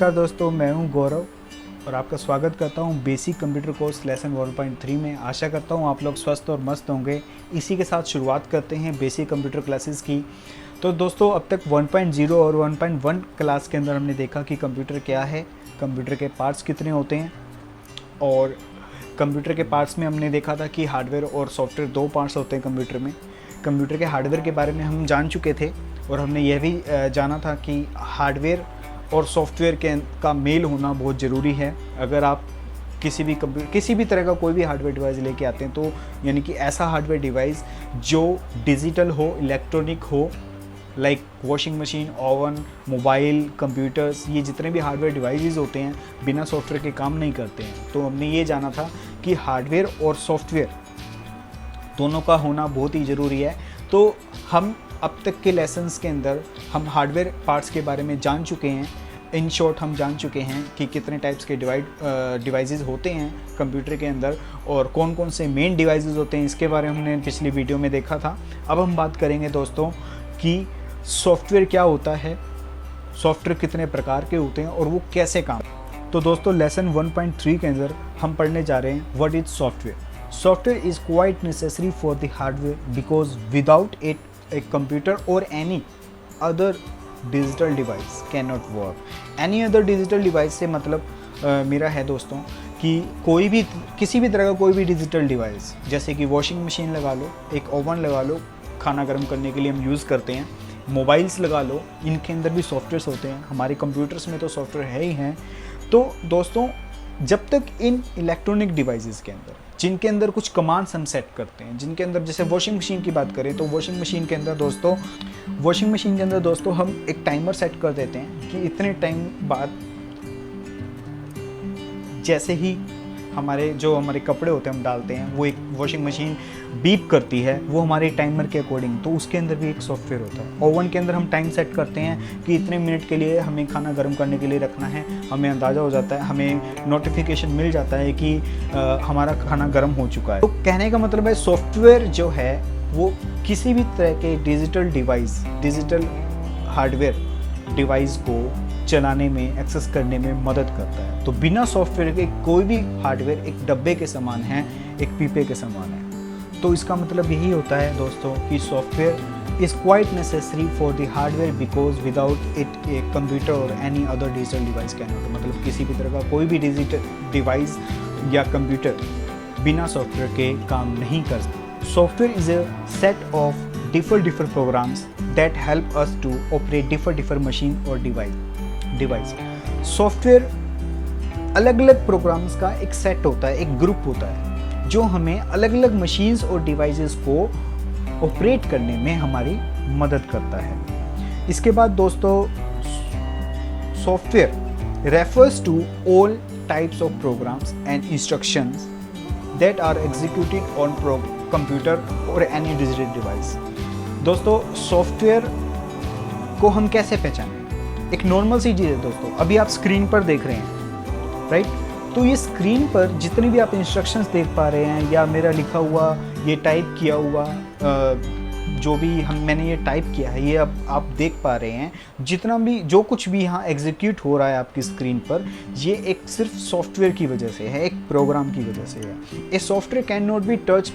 नमस्कार दोस्तों, मैं हूं गौरव और आपका स्वागत करता हूं बेसिक कंप्यूटर कोर्स लेसन 1.3 में। आशा करता हूं आप लोग स्वस्थ और मस्त होंगे। इसी के साथ शुरुआत करते हैं बेसिक कंप्यूटर क्लासेस की। तो दोस्तों, अब तक 1.0 और 1.1 क्लास के अंदर हमने देखा कि कंप्यूटर क्या है, कंप्यूटर के पार्ट्स कितने होते हैं, और कंप्यूटर के पार्ट्स में हमने देखा था कि हार्डवेयर और सॉफ्टवेयर दो पार्ट्स होते हैं कंप्यूटर में। कंप्यूटर के हार्डवेयर के बारे में हम जान चुके थे और हमने यह भी जाना था कि हार्डवेयर और सॉफ्टवेयर का मेल होना बहुत ज़रूरी है। अगर आप किसी भी तरह का कोई भी हार्डवेयर डिवाइस लेके आते हैं, तो यानी कि ऐसा हार्डवेयर डिवाइस जो डिजिटल हो, इलेक्ट्रॉनिक हो, like washing machine, oven, mobile, computers, ये जितने भी हार्डवेयर डिवाइसेस होते हैं बिना सॉफ्टवेयर के काम नहीं करते हैं। तो हमने ये जाना था कि हार्डवेयर और सॉफ्टवेयर दोनों का होना बहुत ही ज़रूरी है। तो हम अब तक के लेसन्स के अंदर हम हार्डवेयर पार्ट्स के बारे में जान चुके हैं। इन शॉर्ट हम जान चुके हैं कि कितने टाइप्स के डिवाइसेस होते हैं कंप्यूटर के अंदर और कौन कौन से मेन डिवाइसेस होते हैं, इसके बारे में हमने पिछली वीडियो में देखा था। अब हम बात करेंगे दोस्तों कि सॉफ्टवेयर क्या होता है, सॉफ्टवेयर कितने प्रकार के होते हैं और वो कैसे काम। तो दोस्तों, लेसन 1.3 के अंदर हम पढ़ने जा रहे हैं what is software. Software is quite necessary for the hardware because without it a computer or any other digital device cannot work. Any other digital device से मतलब मेरा है दोस्तों कि किसी भी तरह का कोई भी डिजिटल डिवाइस, जैसे कि वॉशिंग मशीन लगा लो, एक ओवन लगा लो, खाना गर्म करने के लिए हम यूज़ करते हैं, मोबाइल्स लगा लो, इनके अंदर भी सॉफ्टवेयर्स होते हैं। हमारे कंप्यूटर्स में तो सॉफ्टवेयर है ही हैं। तो दोस्तों, जब तक इन इलेक्ट्रॉनिक डिवाइसेस के अंदर जिनके अंदर कुछ कमांड्स हम सेट करते हैं, जिनके अंदर जैसे वॉशिंग मशीन की बात करें तो वॉशिंग मशीन के अंदर दोस्तों हम एक टाइमर सेट कर देते हैं कि इतने टाइम बाद जैसे ही हमारे कपड़े होते हैं हम डालते हैं, वो एक वॉशिंग मशीन बीप करती है, वो हमारे टाइमर के अकॉर्डिंग। तो उसके अंदर भी एक सॉफ्टवेयर होता है। ओवन के अंदर हम टाइम सेट करते हैं कि इतने मिनट के लिए हमें खाना गर्म करने के लिए रखना है, हमें अंदाज़ा हो जाता है, हमें नोटिफिकेशन मिल जाता है कि हमारा खाना गर्म हो चुका है। तो कहने का मतलब है सॉफ्टवेयर जो है वो किसी भी तरह के डिजिटल हार्डवेयर डिवाइस को चलाने में, एक्सेस करने में मदद करता है। तो बिना सॉफ्टवेयर के कोई भी हार्डवेयर एक डब्बे के समान है, एक पीपे के समान है। तो इसका मतलब यही होता है दोस्तों कि software is quite necessary for the hardware because without it a computer और any other digital device can not. मतलब किसी भी तरह का कोई भी डिजिटल डिवाइस या कंप्यूटर बिना सॉफ्टवेयर के काम नहीं कर सकता। Software is a set of different programs that help us to operate different machine or device. Software अलग अलग प्रोग्राम्स का एक सेट होता है, एक ग्रुप होता है जो हमें अलग अलग मशीन्स और डिवाइसेस को ऑपरेट करने में हमारी मदद करता है। इसके बाद दोस्तों, software refers to all types of programs and instructions that are executed on computer or any digital device. दोस्तों, सॉफ्टवेयर को हम कैसे पहचानें? एक नॉर्मल सी चीज़ है दोस्तों। अभी आप स्क्रीन पर देख रहे हैं, राइट? तो ये स्क्रीन पर जितने भी आप इंस्ट्रक्शंस देख पा रहे हैं या मेरा लिखा हुआ, ये टाइप किया हुआ, मैंने ये टाइप किया है, ये अब आप देख पा रहे हैं, जितना भी जो कुछ भी यहाँ एग्जीक्यूट हो रहा है आपकी स्क्रीन पर, ये एक सिर्फ सॉफ्टवेयर की वजह से है, एक प्रोग्राम की वजह से है। A software can not be touch,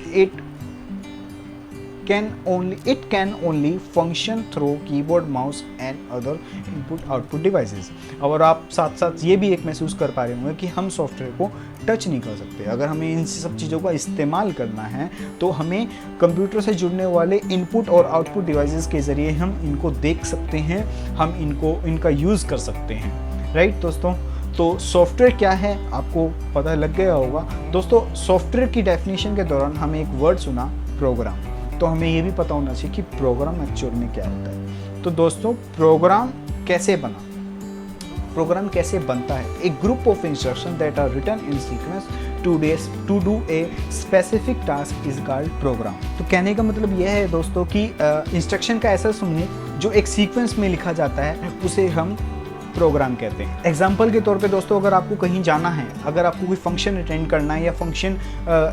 it can only function through keyboard, mouse and other input output devices. और आप साथ साथ ये भी एक महसूस कर पा रहे होंगे कि हम सॉफ्टवेयर को टच नहीं कर सकते। अगर हमें इन सब चीज़ों का इस्तेमाल करना है तो हमें कंप्यूटर से जुड़ने वाले इनपुट और आउटपुट डिवाइसेस के ज़रिए हम इनको देख सकते हैं, हम इनका यूज़ कर सकते हैं, राइट दोस्तों? तो सॉफ्टवेयर क्या है आपको पता लग गया होगा। दोस्तों, सॉफ्टवेयर की डेफिनेशन के दौरान हमें एक वर्ड सुना, प्रोग्राम। तो हमें ये भी पता होना चाहिए कि प्रोग्राम एक्चुअल में क्या होता है। तो दोस्तों, प्रोग्राम कैसे बनता है? एक group of instruction that are written in sequence to do a specific task is called program. तो कहने का मतलब यह है दोस्तों कि इंस्ट्रक्शन का ऐसा समूह जो एक सीक्वेंस में लिखा जाता है उसे हम प्रोग्राम कहते हैं। एग्जाम्पल के तौर पे दोस्तों, अगर आपको कहीं जाना है, अगर आपको कोई फंक्शन अटेंड करना है या फंक्शन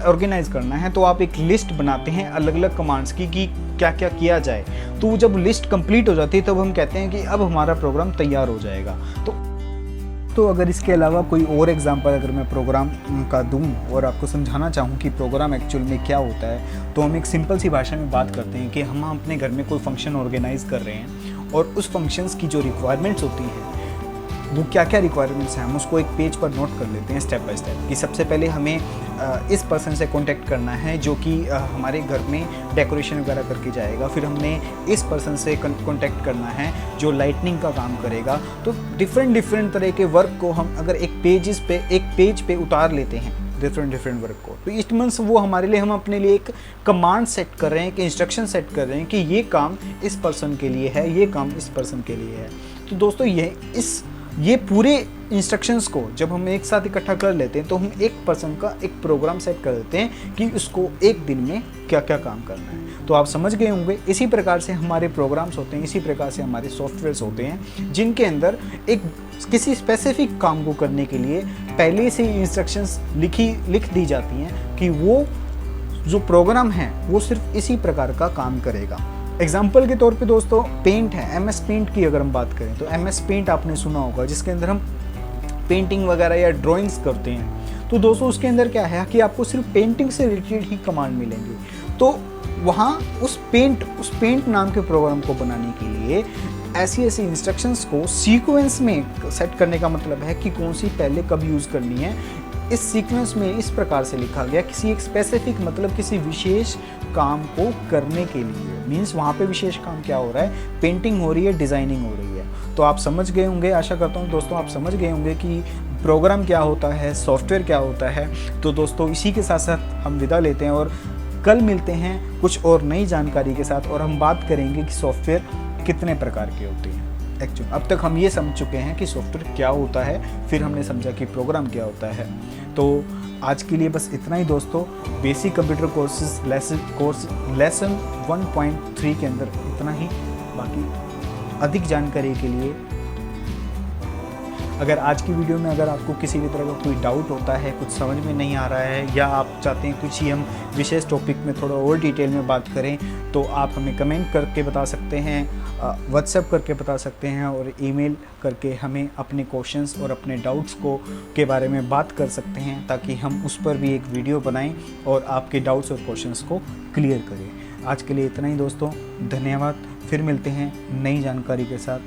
ऑर्गेनाइज करना है, तो आप एक लिस्ट बनाते हैं अलग अलग कमांड्स की कि क्या क्या किया जाए। तो जब लिस्ट कंप्लीट हो जाती है तब हम कहते हैं कि अब हमारा प्रोग्राम तैयार हो जाएगा। तो तो अगर इसके अलावा कोई और एग्जांपल अगर मैं प्रोग्राम का दूं और आपको समझाना चाहूँ कि प्रोग्राम एक्चुअल में क्या होता है, तो हम एक सिंपल सी भाषा में बात करते हैं कि हम अपने घर में कोई फंक्शन ऑर्गेनाइज कर रहे हैं और उस फंक्शंस की जो रिक्वायरमेंट्स होती हैं वो क्या क्या रिक्वायरमेंट्स हैं, हम उसको एक पेज पर नोट कर लेते हैं स्टेप बाय स्टेप कि सबसे पहले हमें इस पर्सन से कांटेक्ट करना है जो कि हमारे घर में डेकोरेशन वगैरह करके जाएगा, फिर हमने इस पर्सन से कांटेक्ट करना है जो लाइटनिंग का काम करेगा। तो डिफरेंट तरह के वर्क को हम अगर एक पेज पे उतार लेते हैं डिफरेंट वर्क को, तो इट मीन्स वो हमारे लिए, हम अपने लिए एक कमांड सेट कर रहे हैं, कि इंस्ट्रक्शन सेट कर रहे हैं कि ये काम इस पर्सन के लिए है, ये काम इस पर्सन के लिए है। तो दोस्तों ये पूरे इंस्ट्रक्शंस को जब हम एक साथ इकट्ठा कर लेते हैं तो हम एक पर्सन का एक प्रोग्राम सेट कर देते हैं कि उसको एक दिन में क्या क्या काम करना है। तो आप समझ गए होंगे, इसी प्रकार से हमारे प्रोग्राम्स होते हैं, इसी प्रकार से हमारे सॉफ्टवेयर्स होते हैं जिनके अंदर एक किसी स्पेसिफिक काम को करने के लिए पहले से इंस्ट्रक्शंस लिख दी जाती हैं कि वो जो प्रोग्राम है वो सिर्फ इसी प्रकार का काम करेगा। एग्जाम्पल के तौर पे दोस्तों पेंट है, MS पेंट की अगर हम बात करें तो MS पेंट आपने सुना होगा, जिसके अंदर हम पेंटिंग वगैरह या ड्राइंग्स करते हैं। तो दोस्तों उसके अंदर क्या है कि आपको सिर्फ पेंटिंग से रिलेटेड ही कमांड मिलेंगे। तो वहाँ उस पेंट नाम के प्रोग्राम को बनाने के लिए ऐसी इंस्ट्रक्शंस को सीक्वेंस में सेट करने का मतलब है कि कौन सी पहले कब यूज़ करनी है। इस सीक्वेंस में इस प्रकार से लिखा गया किसी एक स्पेसिफिक मतलब किसी विशेष काम को करने के लिए, मीन्स वहाँ पे विशेष काम क्या हो रहा है, पेंटिंग हो रही है, डिज़ाइनिंग हो रही है। तो आप समझ गए होंगे, आशा करता हूँ दोस्तों आप समझ गए होंगे कि प्रोग्राम क्या होता है, सॉफ्टवेयर क्या होता है। तो दोस्तों इसी के साथ साथ हम विदा लेते हैं और कल मिलते हैं कुछ और नई जानकारी के साथ, और हम बात करेंगे कि सॉफ्टवेयर कितने प्रकार के होते हैं। एक्चुअली अब तक हम ये समझ चुके हैं कि सॉफ्टवेयर क्या होता है, फिर हमने समझा कि प्रोग्राम क्या होता है। तो आज के लिए बस इतना ही दोस्तों, बेसिक कंप्यूटर कोर्सेज लेसन 1.3 के अंदर इतना ही। बाकी अधिक जानकारी के लिए अगर आज की वीडियो में अगर आपको किसी भी तरह का कोई डाउट होता है, कुछ समझ में नहीं आ रहा है, या आप चाहते हैं कुछ ही हम विशेष टॉपिक में थोड़ा और डिटेल में बात करें, तो आप हमें कमेंट करके बता सकते हैं, व्हाट्सएप करके बता सकते हैं, और ईमेल करके हमें अपने क्वेश्चंस और अपने डाउट्स के बारे में बात कर सकते हैं, ताकि हम उस पर भी एक वीडियो बनाएं और आपके डाउट्स और क्वेश्चंस को क्लियर करें। आज के लिए इतना ही दोस्तों, धन्यवाद। फिर मिलते हैं नई जानकारी के साथ।